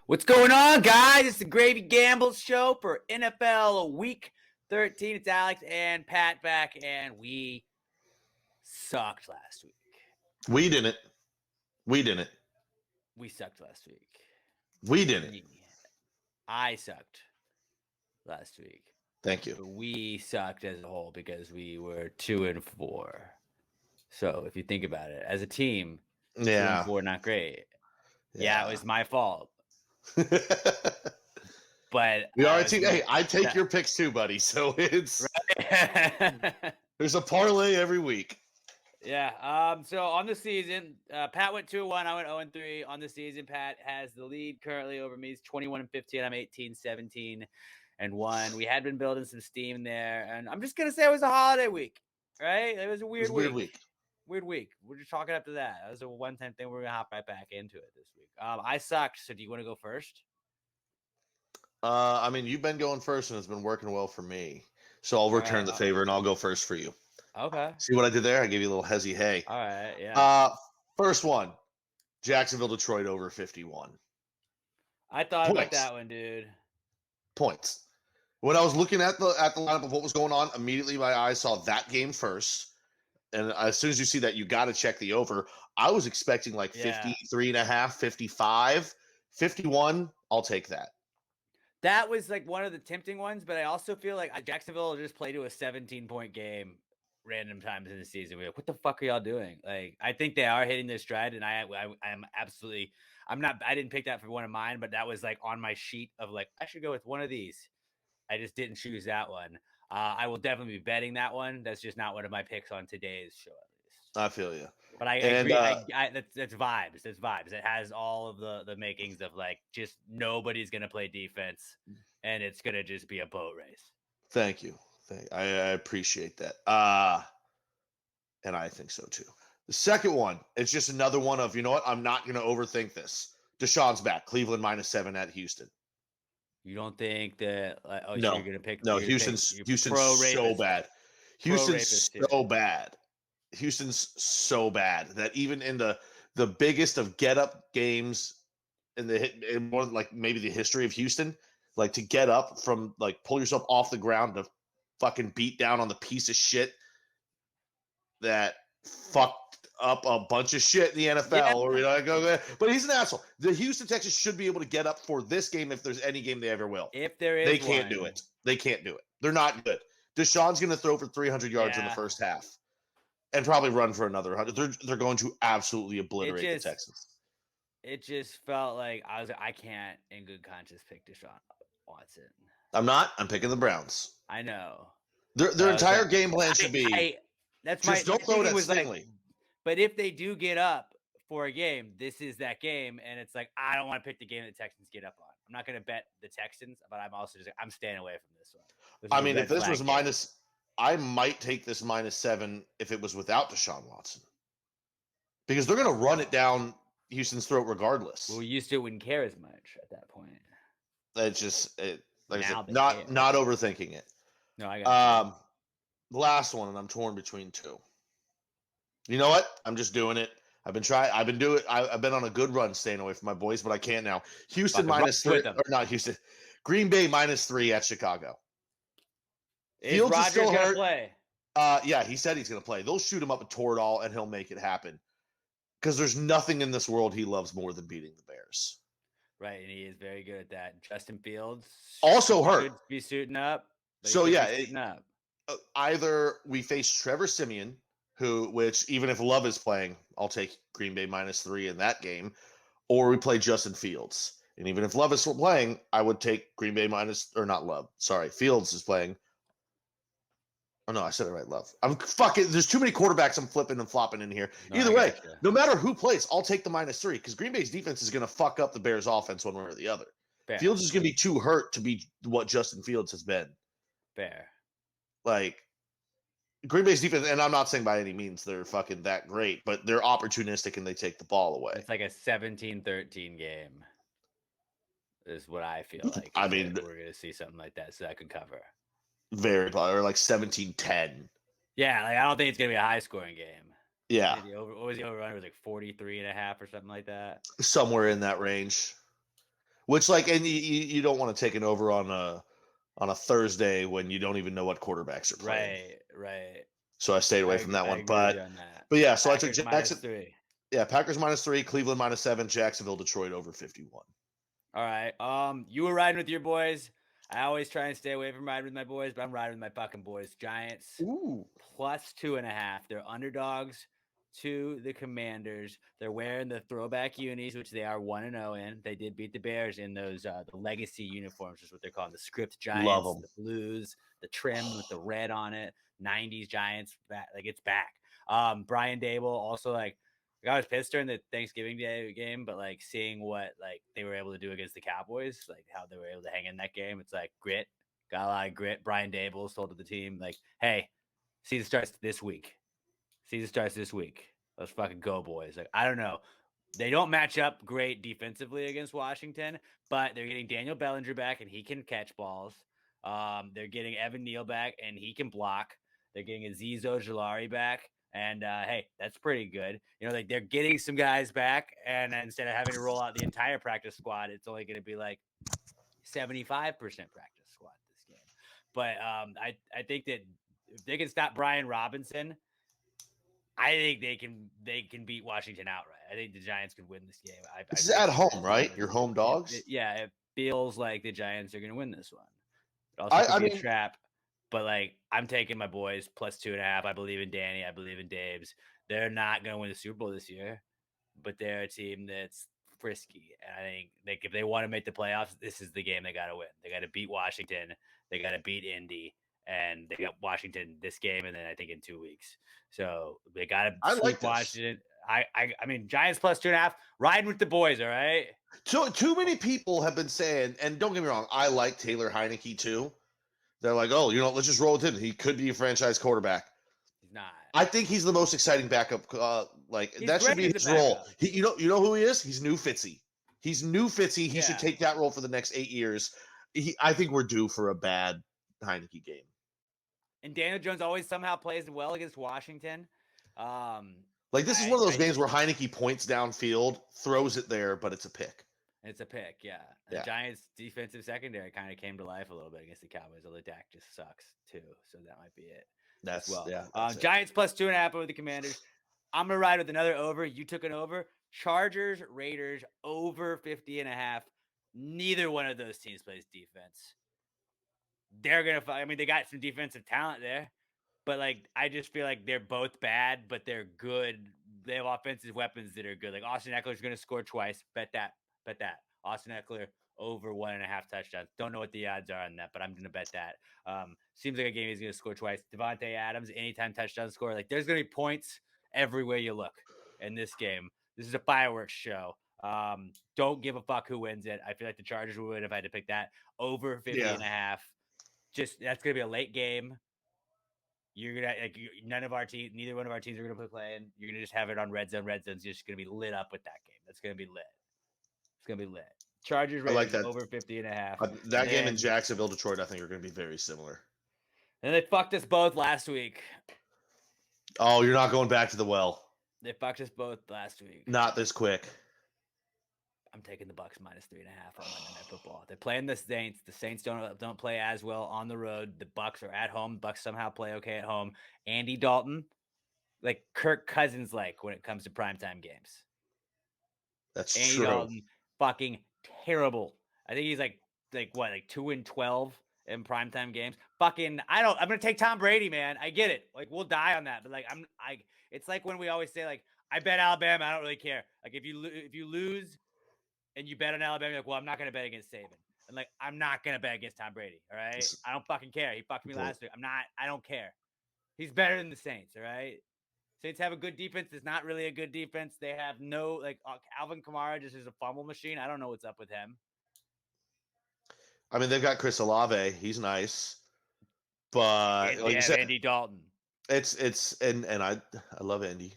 What's going on, guys? It's the Gravy Gambles show for NFL Week 13. It's Alex and Pat back, and we sucked last week. We didn't. We sucked last week. We didn't. I sucked last week. Thank you. But we sucked as a whole because we were 2-4. So if you think about it, as a team, 2-4, not great. Yeah, it was my fault. But we are a team. Hey, I take your picks too, buddy. So it's there's a parlay every week. Yeah. So on the season, Pat went 2-1. I went 0-3 on the season. Pat has the lead currently over me. He's 21-15. I'm 18-17-1. We had been building some steam there, and I'm just gonna say it was a holiday week, right? It was a weird week. Weird week. We're just talking up to that. That was a one-time thing. We're gonna hop right back into it this week. I sucked. So do you want to go first? I mean, you've been going first, and it's been working well for me. So I'll return the favor, and I'll go first for you. Okay. See what I did there? I gave you a little hezzy hey. All right. Yeah. First one, Jacksonville, Detroit over 51. I thought about that one, dude. Points. When I was looking at the lineup of what was going on, immediately my eyes saw that game first. And as soon as you see that, you got to check the over. I was expecting like 53.5, 55, 51. I'll take that. That was like one of the tempting ones, but I also feel like Jacksonville will just play to a 17-point game random times in the season. We're like, what the fuck are y'all doing? Like, I think they are hitting their stride, and I didn't pick that for one of mine, but that was like on my sheet of like, I should go with one of these. I just didn't choose that one. I will definitely be betting that one. That's just not one of my picks on today's show, at least. I feel you. But I agree. That's vibes. That's vibes. It has all of the makings of like just nobody's gonna play defense, and it's gonna just be a boat race. Thank you. I appreciate that. And I think so too. The second one, it's just another one of, you know what? I'm not gonna overthink this. Deshaun's back. Cleveland -7 at Houston. You don't think that? No, so you're gonna pick? No, Houston's so bad. Houston's so bad. Houston's so bad that even in the biggest of get up games in more like maybe the history of Houston, like to get up from like pull yourself off the ground to fucking beat down on the piece of shit that fucked up a bunch of shit in the NFL. Or but he's an asshole. The Houston Texans should be able to get up for this game if there's any game they ever will. If there is, they can't do it. They can't do it. They're not good. Deshaun's going to throw for 300 yards in the first half. And probably run for another 100. They're going to absolutely obliterate the Texans. It just felt like I can't in good conscience pick Deshaun Watson. I'm not. I'm picking the Browns. I know. Their entire game plan should be don't throw it at Stingley. Like, but if they do get up for a game, this is that game, and it's like I don't want to pick the game that the Texans get up on. I'm not going to bet the Texans, but I'm staying away from this one. I mean, if this was minus. I might take this -7 if it was without Deshaun Watson. Because they're going to run it down Houston's throat regardless. Well, we used to wouldn't care as much at that point. It's just like I said, not overthinking it. No, I got the last one, and I'm torn between two. You know what? I'm just doing it. I've been on a good run staying away from my boys, but I can't now. Houston -3 or not Houston. Green Bay -3 at Chicago. Fields Rodgers is still hurt. Play? Yeah, he said he's going to play. They'll shoot him up a Toradol, and he'll make it happen. Because there's nothing in this world he loves more than beating the Bears. Right, and he is very good at that. Justin Fields also hurt. Should be suiting up. So yeah, either we face Trevor Siemian, which even if Love is playing, I'll take Green Bay -3 in that game, or we play Justin Fields. And even if Love is still playing, I would take Green Bay Fields is playing. Oh, no, I said it right, Love. There's too many quarterbacks I'm flipping and flopping in here. Either way, no matter who plays, I'll take the -3 because Green Bay's defense is going to fuck up the Bears' offense one way or the other. Fair. Fields is going to be too hurt to be what Justin Fields has been. Fair. Like, Green Bay's defense, and I'm not saying by any means they're fucking that great, but they're opportunistic and they take the ball away. It's like a 17-13 game is what I feel like. I mean, we're going to see something like that, so that could cover. Very probably, or like 17-10. Yeah, like I don't think it's gonna be a high scoring game. Yeah. What was the over-under? It was like 43.5 or something like that. Somewhere in that range. Which, like, and you don't want to take an over on a Thursday when you don't even know what quarterbacks are playing. Right. So I stayed away from that I one. agree with you on that. But yeah, so Packers I took Jackson. -3. Yeah, Packers -3, Cleveland -7, Jacksonville, Detroit over 51. All right. You were riding with your boys. I always try and stay away from riding with my boys, but I'm riding with my fucking boys. Giants +2.5. They're underdogs to the Commanders. They're wearing the throwback unis, which they are 1-0 in. They did beat the Bears in those the legacy uniforms, is what they're calling the script Giants, the blues, the trim with the red on it. 90s Giants, like it's back. Brian Daboll also like. I was pissed during the Thanksgiving Day game, but like seeing what like they were able to do against the Cowboys, like how they were able to hang in that game, it's like grit, got a lot of grit. Brian Daboll told to the team like, "Hey, season starts this week. Let's fucking go, boys." Like I don't know, they don't match up great defensively against Washington, but they're getting Daniel Bellinger back and he can catch balls. They're getting Evan Neal back and he can block. They're getting Azeez Ojulari back. And hey, that's pretty good. You know, like they're getting some guys back, and instead of having to roll out the entire practice squad, it's only going to be like 75% practice squad this game. But I think that if they can stop Brian Robinson, I think they can beat Washington outright. I think the Giants could win this game. This is at home, right? Your home dogs. It feels like the Giants are going to win this one. It also could be a trap. But, like, I'm taking my boys +2.5. I believe in Danny. I believe in Dave's. They're not going to win the Super Bowl this year, but they're a team that's frisky. And I think if they want to make the playoffs, this is the game they got to win. They got to beat Washington. They got to beat Indy. And they got Washington this game and then I think in 2 weeks. So they got to sweep Washington. I mean, Giants +2.5. Riding with the boys, all right? Too many people have been saying, and don't get me wrong, I like Taylor Heineke too. They're like, oh, let's just roll with him. He could be a franchise quarterback. He's not. I think he's the most exciting backup. That should be his role. You know who he is? He's new Fitzy. He's new Fitzy. He should take that role for the next 8 years. I think we're due for a bad Heineke game. And Daniel Jones always somehow plays well against Washington. This is one of those games where Heineke points downfield, throws it there, but it's a pick. It's a pick, yeah. The Giants' defensive secondary kind of came to life a little bit against the Cowboys, although Dak just sucks too. So that might be it. That's Giants +2.5 over the Commanders. I'm gonna ride with another over. You took an over. Chargers, Raiders over 50.5. Neither one of those teams plays defense. They're gonna. I mean, they got some defensive talent there, but like I just feel like they're both bad, but they're good. They have offensive weapons that are good. Like Austin Eckler's gonna score twice. Bet that. Austin Eckler over 1.5 touchdowns. Don't know what the odds are on that, but I'm going to bet that. Seems like a game he's going to score twice. Devontae Adams, anytime touchdown score. Like there's going to be points everywhere you look in this game. This is a fireworks show. Don't give a fuck who wins it. I feel like the Chargers would win if I had to pick that over 50.5. Just that's going to be a late game. You're gonna neither one of our teams are gonna play in. You're gonna just have it on red zone. Red zone's just gonna be lit up with that game. That's gonna be lit. It's gonna be lit. Chargers Raiders over 50.5. That game in Jacksonville, Detroit, I think are gonna be very similar. And they fucked us both last week. Oh, you're not going back to the well. They fucked us both last week. Not this quick. I'm taking the Bucs -3.5 on Monday Night Football. They're playing the Saints. The Saints don't play as well on the road. The Bucs are at home. The Bucs somehow play okay at home. Andy Dalton, like Kirk Cousins, like when it comes to primetime games. That's Andy true. Dalton, fucking terrible. I think he's like 2-12 in primetime games. I'm gonna take Tom Brady, man. I get it. Like we'll die on that, but like it's like when we always say like I bet Alabama. I don't really care. Like if you lose and you bet on Alabama, you're like, well, I'm not gonna bet against Saban. And like I'm not gonna bet against Tom Brady. All right, I don't fucking care. He fucked me last week. I don't care. He's better than the Saints. All right. Saints have a good defense. It's not really a good defense. They have no Alvin Kamara just is a fumble machine. I don't know what's up with him. I mean, they've got Chris Olave. He's nice, but like you said, Andy Dalton. It's and I love Andy.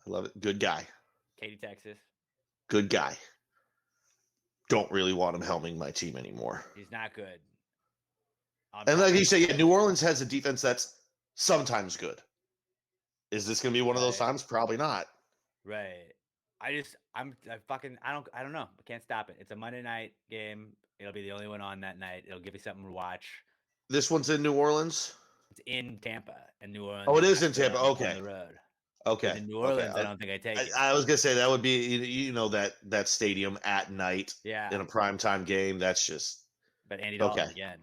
I love it. Good guy. Katy, Texas. Good guy. Don't really want him helming my team anymore. He's not good. And like you say, New Orleans has a defense that's sometimes good. Is this going to be one of those times? Probably not. Right. I don't know. I can't stop it. It's a Monday night game. It'll be the only one on that night. It'll give me something to watch. This one's in New Orleans? It's in Tampa and New Orleans. Oh, it is in Tampa. Okay. On the road. Okay. In New Orleans, I don't think I take it. I was going to say that would be, that stadium at night in a primetime game. That's just. But Andy Dalton again.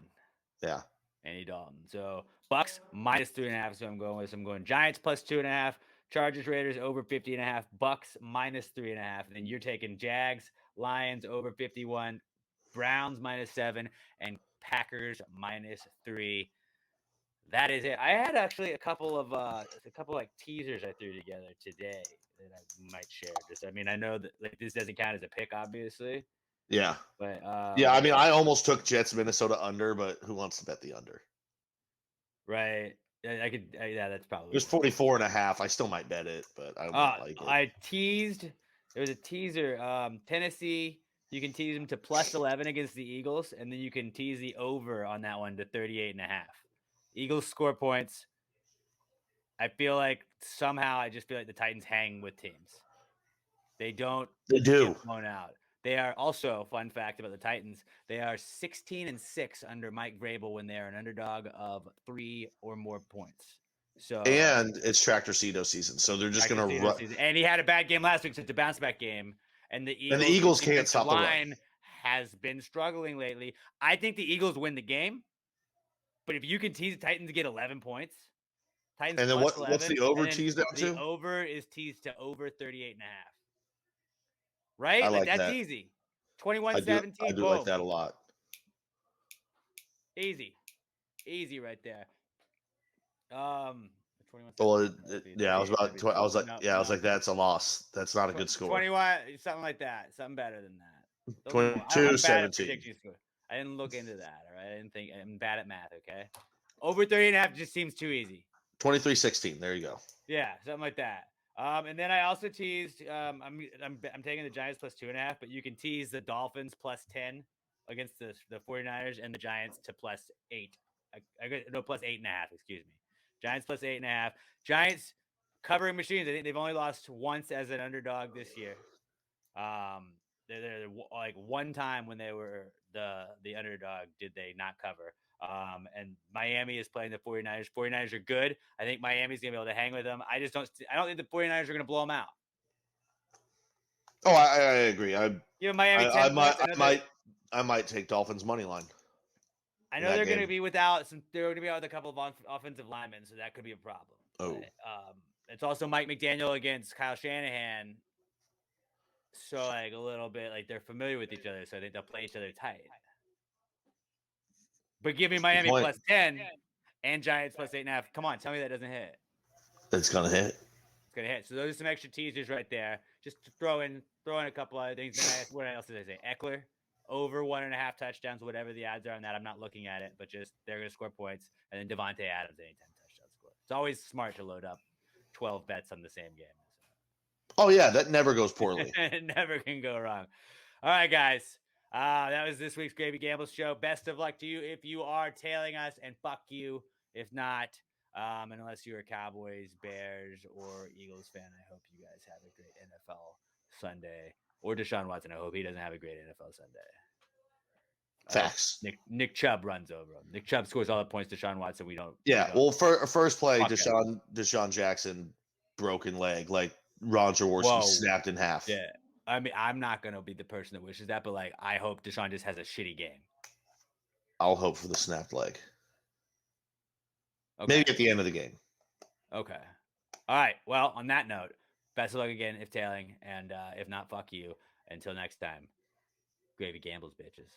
Yeah. Andy Dalton. So Bucks -3.5. So I'm going Giants +2.5. Chargers, Raiders over 50.5. Bucks -3.5. And then you're taking Jags, Lions over 51. Browns -7 and Packers -3. That is it. I had actually a couple like teasers I threw together today that I might share. I know that like this doesn't count as a pick, obviously. Yeah. But I almost took Jets Minnesota under, but who wants to bet the under? Right. I could. Yeah, that's probably. It was 44.5. I still might bet it, but I don't like it. I teased. There was a teaser. Tennessee. You can tease them to +11 against the Eagles, and then you can tease the over on that one to 38.5. Eagles score points. I feel like somehow I just feel like the Titans hang with teams. They don't. They do. Get blown out. They are also, fun fact about the Titans, they are 16-6 under Mike Vrabel when they are an underdog of 3 or more points. So and it's Tractor Cedo season, so they're just going to run. And he had a bad game last week, so it's a bounce back game. And the Eagles can't stop the line has been struggling lately. I think the Eagles win the game, but if you can tease the Titans to get 11 points, Titans and then what's the over teased down to? The over is teased to over 38.5. Right? I like that's that. Easy. 21-17. I do like that a lot. Easy right there. Well, I was like, that's a loss. That's not a good score. 21, something like that. Something better than that. 22-17. I didn't look into that. All right, I didn't think. I'm bad at math. Okay, over 30.5 just seems too easy. 23-16. There you go. Yeah, something like that. And then I also teased. I'm taking the Giants +2.5, but you can tease the Dolphins +10 against the 49ers and the Giants to +8. +8.5. Excuse me. Giants +8.5. Giants covering machines. I think they've only lost once as an underdog this year. They're like one time when they were the underdog did they not cover. And Miami is playing the 49ers. 49ers are good. I think Miami's going to be able to hang with them. I don't think the 49ers are going to blow them out. Oh, I agree. Miami. I might take Dolphins money line. I know they're going to be without they're going to be out with a couple of offensive linemen, so that could be a problem. Oh. But, it's also Mike McDaniel against Kyle Shanahan. So like a little bit like they're familiar with each other, so I think they'll play each other tight. But give me Miami +10 and Giants +8.5. Come on, tell me that doesn't hit. It's gonna hit. It's gonna hit. So those are some extra teasers right there. Just to throw in a couple other things. What else did I say? Eckler over 1.5 touchdowns, whatever the odds are on that. I'm not looking at it, but just they're gonna score points. And then Devontae Adams anytime touchdown score. It's always smart to load up 12 bets on the same game. Oh yeah, that never goes poorly. It never can go wrong. All right, guys. That was this week's Gravy Gambles show. Best of luck to you if you are tailing us, and fuck you if not. Unless you're a Cowboys, Bears, or Eagles fan, I hope you guys have a great NFL Sunday. Or Deshaun Watson, I hope he doesn't have a great NFL Sunday. Facts. Nick Chubb runs over him. Nick Chubb scores all the points. Deshaun Watson, we don't. Yeah, well, first play, Deshaun Jackson broken leg, like Ron Jaworski snapped in half. Yeah. I mean, I'm not going to be the person that wishes that, but like, I hope Deshaun just has a shitty game. I'll hope for the snapped leg. Okay. Maybe at the end of the game. Okay. All right. Well, on that note, best of luck again if tailing, and if not, fuck you. Until next time, Gravy Gambles, bitches.